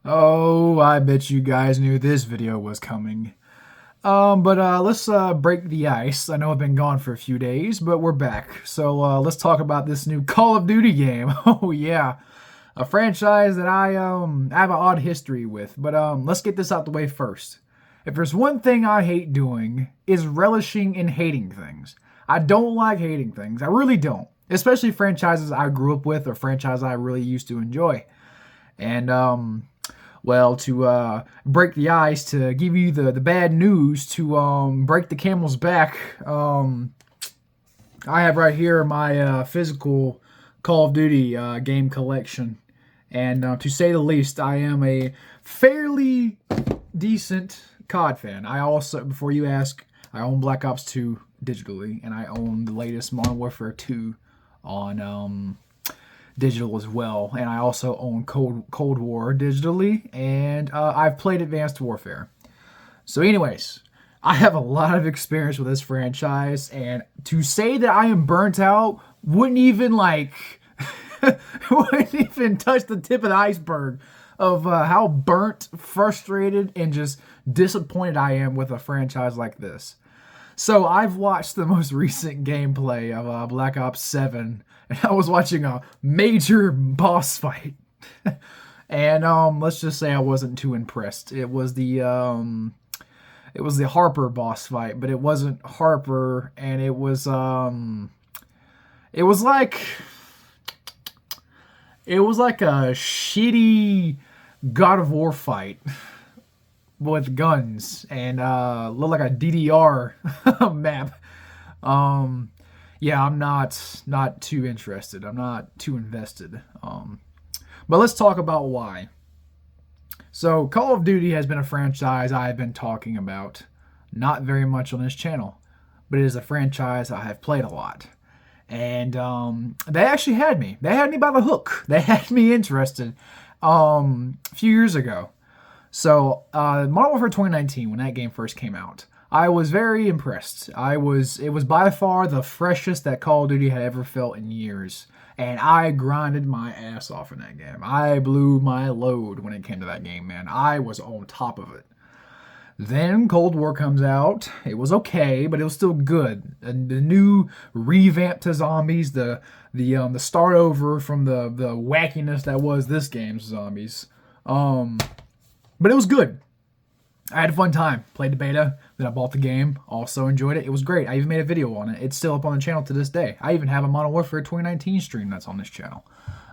Oh, I bet you guys knew this video was coming. But let's break the ice. I know I've been gone for a few days, but we're back. So let's talk about this new Call of Duty game. Oh yeah, a franchise that I have an odd history with. But let's get this out the way first. If there's one thing I hate doing is relishing in hating things. I don't like hating things. I really don't. Especially franchises I grew up with or franchises I really used to enjoy. And well, to break the ice, to give you the bad news, to break the camel's back, I have right here my physical Call of Duty game collection. And to say the least, I am a fairly decent COD fan. I also, before you ask, I own Black Ops 2 digitally, and I own the latest Modern Warfare 2 on digital as well, and I also own Cold War digitally, and I've played Advanced Warfare. So anyways, I have a lot of experience with this franchise, and to say that I am burnt out wouldn't even wouldn't even touch the tip of the iceberg of how burnt, frustrated, and just disappointed I am with a franchise like this. So I've watched the most recent gameplay of Black Ops 7, and I was watching a major boss fight. And let's just say I wasn't too impressed. It was the Harper boss fight, but it wasn't Harper, and it was like a shitty God of War fight with guns and look like a DDR map. Yeah, I'm not too interested. I'm not too invested. But let's talk about why. So Call of Duty has been a franchise I have been talking about, not very much on this channel, but it is a franchise I have played a lot. And they actually had me. They had me by the hook. They had me interested a few years ago. So, Modern Warfare 2019, when that game first came out, I was very impressed. It was by far the freshest that Call of Duty had ever felt in years. And I grinded my ass off in that game. I blew my load when it came to that game, man. I was on top of it. Then Cold War comes out. It was okay, but it was still good. And the new revamp to zombies, the start over from the wackiness that was this game's zombies. But it was good. I had a fun time. Played the beta, then I bought the game. Also enjoyed it. It was great. I even made a video on it. It's still up on the channel to this day. I even have a Modern Warfare 2019 stream that's on this channel.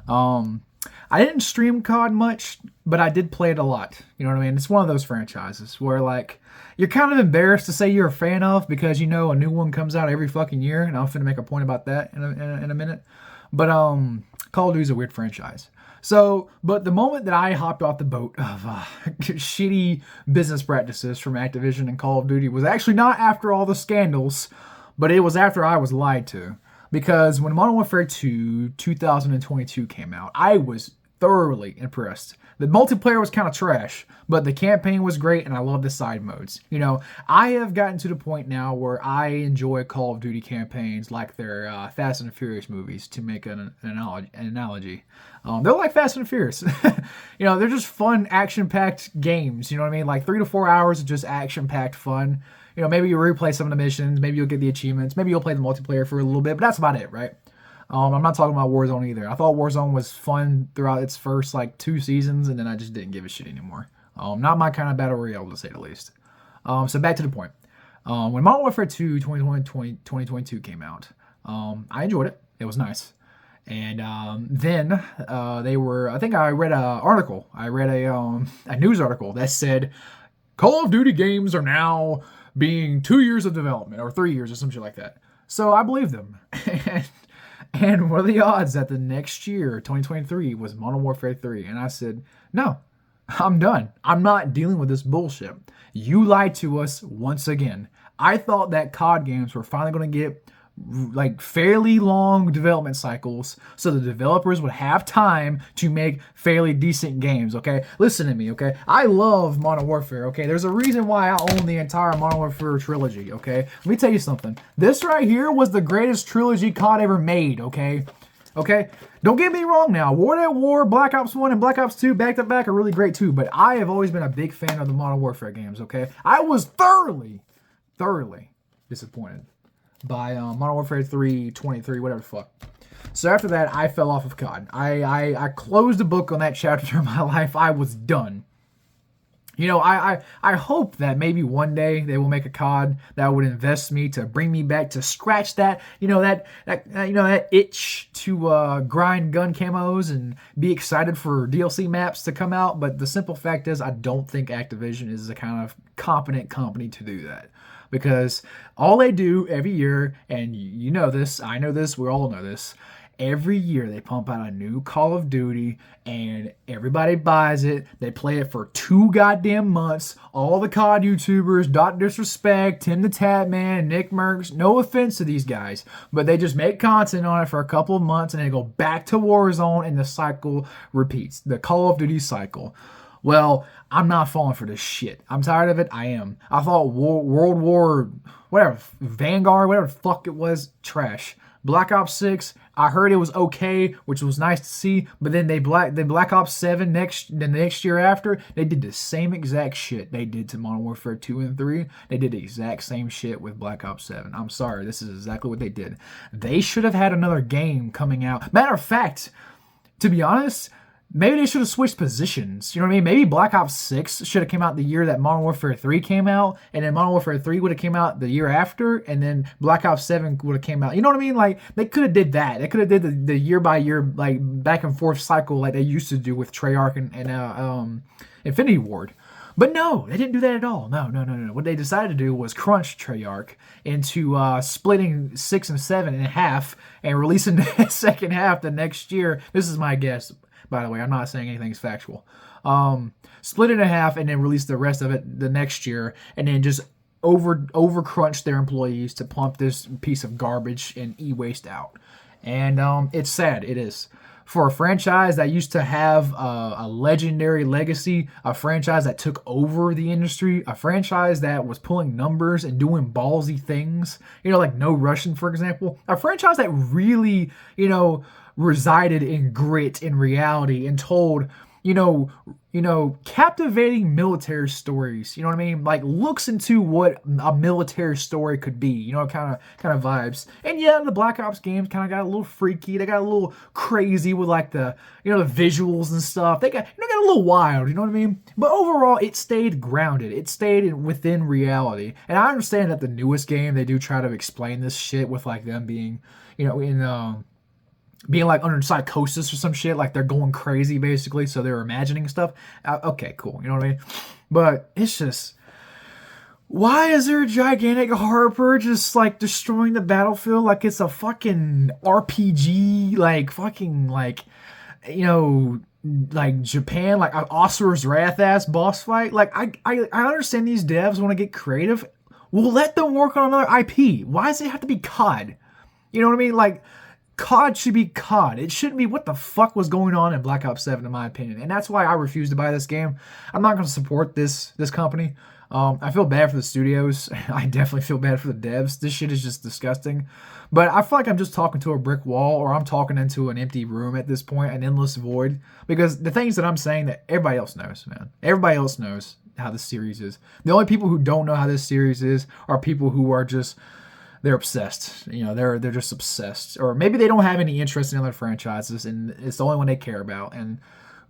I didn't stream COD much, but I did play it a lot. You know what I mean? It's one of those franchises where, like, you're kind of embarrassed to say you're a fan of because, you know, a new one comes out every fucking year, and I'm finna make a point about that in a minute. But Call of Duty is a weird franchise. So, but the moment that I hopped off the boat of shitty business practices from Activision and Call of Duty was actually not after all the scandals, but it was after I was lied to. Because when Modern Warfare 2 2022 came out, I was thoroughly impressed. The multiplayer was kind of trash, but the campaign was great, and I love the side modes. You know, I have gotten to the point now where I enjoy Call of Duty campaigns like their Fast and Furious movies, to make an analogy. They're like Fast and Furious. You know, they're just fun, action-packed games. You know what I mean? Like 3 to 4 hours of just action-packed fun. You know, maybe you'll replay some of the missions. Maybe you'll get the achievements. Maybe you'll play the multiplayer for a little bit, but that's about it, right? I'm not talking about Warzone either. I thought Warzone was fun throughout its first, 2 seasons, and then I just didn't give a shit anymore. Not my kind of battle royale, to say the least. So back to the point. When Modern Warfare 2 2022 came out, I enjoyed it. It was nice. And then I think I read an article. I read a news article that said, Call of Duty games are now being 2 years of development, or 3 years, or some shit like that. So I believe them. And what are the odds that the next year, 2023, was Modern Warfare 3? And I said, no, I'm done. I'm not dealing with this bullshit. You lied to us once again. I thought that COD games were finally going to get fairly long development cycles so the developers would have time to make fairly decent games, okay? Listen to me, okay? I love Modern Warfare, okay? There's a reason why I own the entire Modern Warfare trilogy, okay? Let me tell you something. This right here was the greatest trilogy COD ever made, okay? Okay? Don't get me wrong now. War at War, Black Ops 1 and Black Ops 2 back to back are really great too, but I have always been a big fan of the Modern Warfare games, okay? I was thoroughly disappointed by Modern Warfare 3, 23, whatever the fuck. So after that, I fell off of COD. I closed the book on that chapter of my life. I was done. You know, I hope that maybe one day they will make a COD that would invest me to bring me back to scratch that, that itch to grind gun camos and be excited for DLC maps to come out. But the simple fact is, I don't think Activision is the kind of competent company to do that. Because all they do every year, and you know this, I know this, we all know this, every year they pump out a new Call of Duty and everybody buys it. They play it for 2 goddamn months. All the COD YouTubers, Dot Disrespect, Tim the Tatman, Nick Merckx, no offense to these guys, but they just make content on it for a couple of months and they go back to Warzone and the cycle repeats. The Call of Duty cycle. Well, I'm not falling for this shit. I'm tired of it. I am. I thought World War, whatever, Vanguard, whatever the fuck it was, trash. Black Ops 6, I heard it was okay, which was nice to see, but then Black Ops 7 the next year after, they did the same exact shit they did to Modern Warfare 2 and 3. They did the exact same shit with Black Ops 7. I'm sorry, this is exactly what they did. They should have had another game coming out. Matter of fact, to be honest, maybe they should have switched positions. You know what I mean? Maybe Black Ops 6 should have came out the year that Modern Warfare 3 came out, and then Modern Warfare 3 would have came out the year after, and then Black Ops 7 would have came out. You know what I mean? Like, they could have did that. They could have did the year-by-year, like, back-and-forth cycle like they used to do with Treyarch and Infinity Ward. But no, they didn't do that at all. No. What they decided to do was crunch Treyarch into splitting 6 and 7 in half and releasing the second half the next year. This is my guess. By the way, I'm not saying anything's factual. Split it in half and then release the rest of it the next year, and then just overcrunch their employees to pump this piece of garbage and e-waste out. And it's sad. It is. For a franchise that used to have a legendary legacy, a franchise that took over the industry, a franchise that was pulling numbers and doing ballsy things, like No Russian, for example, a franchise that really, resided in grit and reality and told, captivating military stories. You know what I mean? Like, looks into what a military story could be. Kind of vibes. And yeah, the Black Ops games kind of got a little freaky. They got a little crazy with like the visuals and stuff. They got a little wild. You know what I mean? But overall, it stayed grounded. It stayed within reality. And I understand that the newest game, they do try to explain this shit with like them being, being like under psychosis or some shit, like they're going crazy basically, so they're imagining stuff. Okay, cool, you know what I mean? But it's just, why is there a gigantic Harper just like destroying the battlefield like it's a fucking RPG, like fucking like, like Japan, like an Oscar's Wrath ass boss fight? Like I understand these devs want to get creative. Well, let them work on another IP. Why does it have to be COD? You know what I mean? Like, COD should be COD. It shouldn't be what the fuck was going on in Black Ops 7, in my opinion. And that's why I refuse to buy this game. I'm not going to support this company. I feel bad for the studios. I definitely feel bad for the devs. This shit is just disgusting. But I feel like I'm just talking to a brick wall, or I'm talking into an empty room at this point, an endless void. Because the things that I'm saying, that everybody else knows, man. Everybody else knows how this series is. The only people who don't know how this series is are people who are just... they're obsessed. They're just obsessed. Or maybe they don't have any interest in other franchises, and it's the only one they care about. And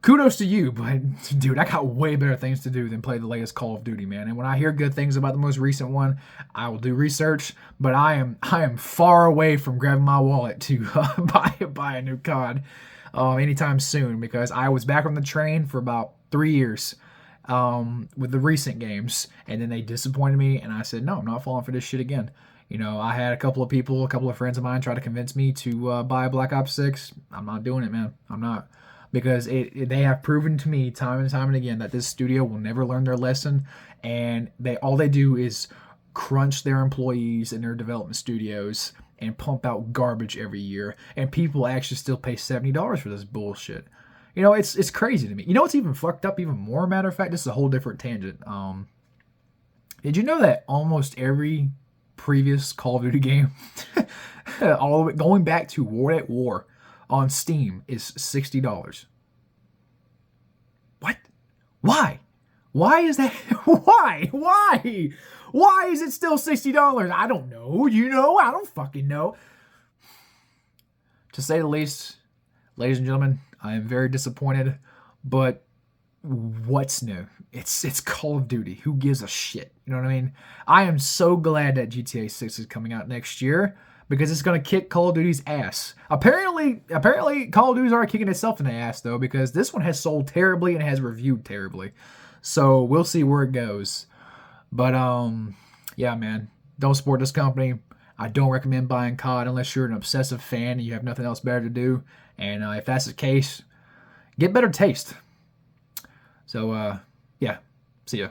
kudos to you, but dude, I got way better things to do than play the latest Call of Duty, man. And when I hear good things about the most recent one, I will do research. But I am far away from grabbing my wallet to buy a new COD anytime soon, because I was back on the train for about 3 years. With the recent games, and then they disappointed me, and I said, no, I'm not falling for this shit again. I had a couple of friends of mine try to convince me to buy Black Ops 6. I'm not doing it, man. I'm not. Because they have proven to me time and time and again that this studio will never learn their lesson, and all they do is crunch their employees in their development studios and pump out garbage every year, and people actually still pay $70 for this bullshit. It's crazy to me. What's even fucked up even more, matter of fact? This is a whole different tangent. Did you know that almost every previous Call of Duty game, all of it going back to War at War, on Steam is $60. What? Why? Why is that? Why? Why? Why is it still $60? I don't know. You know? I don't fucking know. To say the least, ladies and gentlemen, I am very disappointed, but what's new? It's Call of Duty. Who gives a shit? You know what I mean? I am so glad that GTA 6 is coming out next year because it's going to kick Call of Duty's ass. Apparently Call of Duty's already kicking itself in the ass though, because this one has sold terribly and has reviewed terribly. So we'll see where it goes. But yeah, man, don't support this company. I don't recommend buying COD unless you're an obsessive fan and you have nothing else better to do. And if that's the case, get better taste. So, yeah, see ya.